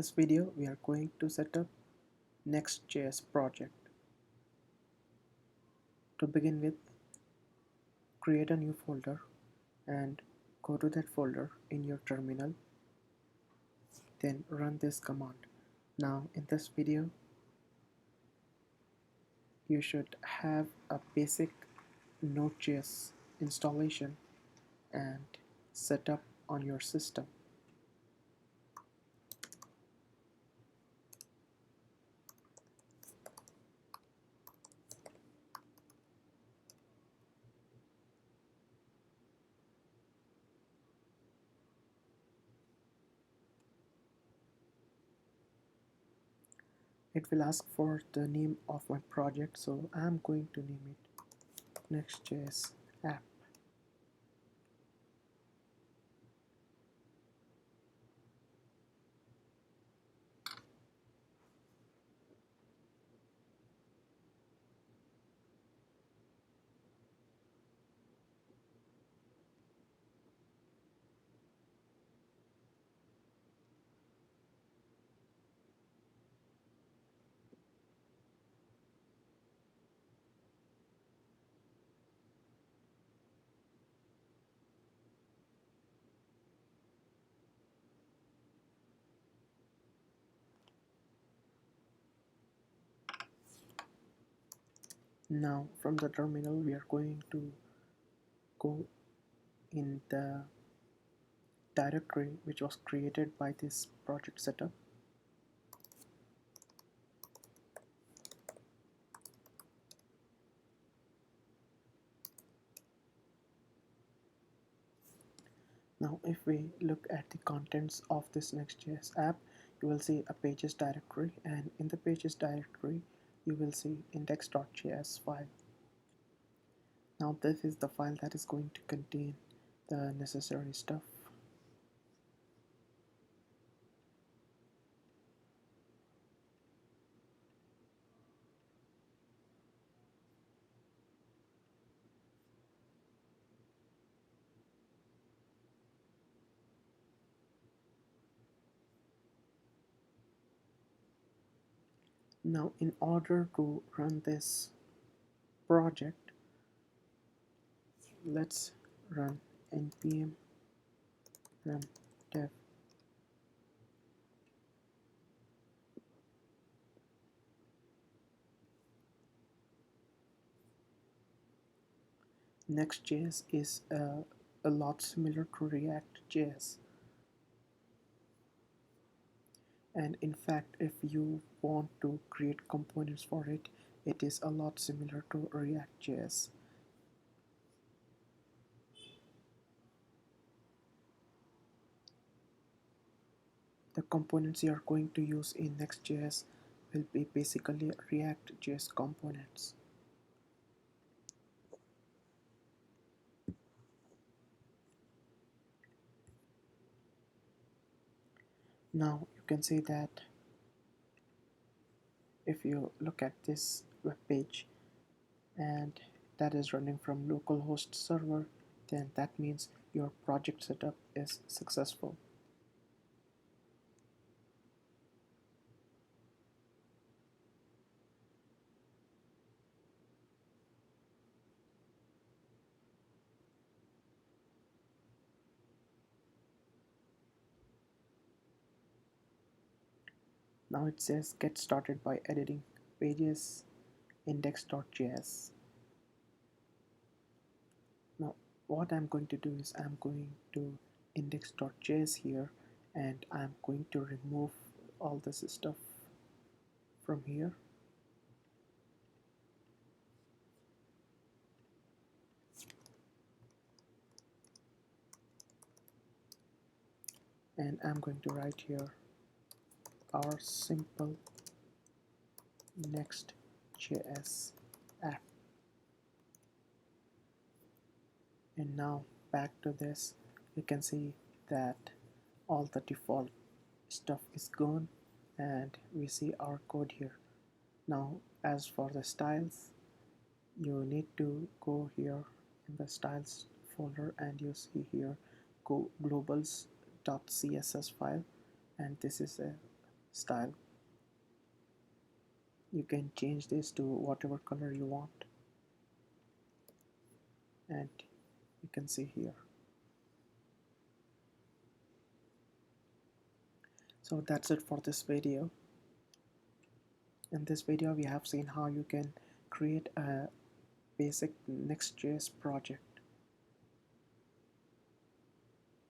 This video we are going to set up NextJs project. To begin with, create a new folder and go to that folder in your terminal, then run this command. Now in this video you should have a basic Node.js installation and set up on your system. It will ask for the name of my project, so I'm going to name it NextJs app. Now from the terminal we are going to go in the directory which was created by this project setup. Now if we look at the contents of this Next.js app, you will see a pages directory, and in the pages directory you will see index.js file. Now this is the file that is going to contain the necessary stuff. Now in order to run this project, let's run npm run dev. Next.js is a lot similar to React.js, and in fact if you want to create components for it, it is a lot similar to React.js. The components you are going to use in Next.js will be basically React.js components. Now you can see that if you look at this web page and that is running from localhost server, then that means your project setup is successful. Now it says get started by editing pages index.js. Now what I'm going to do is I'm going to index.js here, and I'm going to remove all this stuff from here. And I'm going to write here our simple Next.js app. And now back to this, you can see that all the default stuff is gone and we see our code here. Now as for the styles, you need to go here in the styles folder and you see here go globals.css file, and this is a style. You can change this to whatever color you want, and you can see here. So that's it for this video. In this video we have seen how you can create a basic Next.js project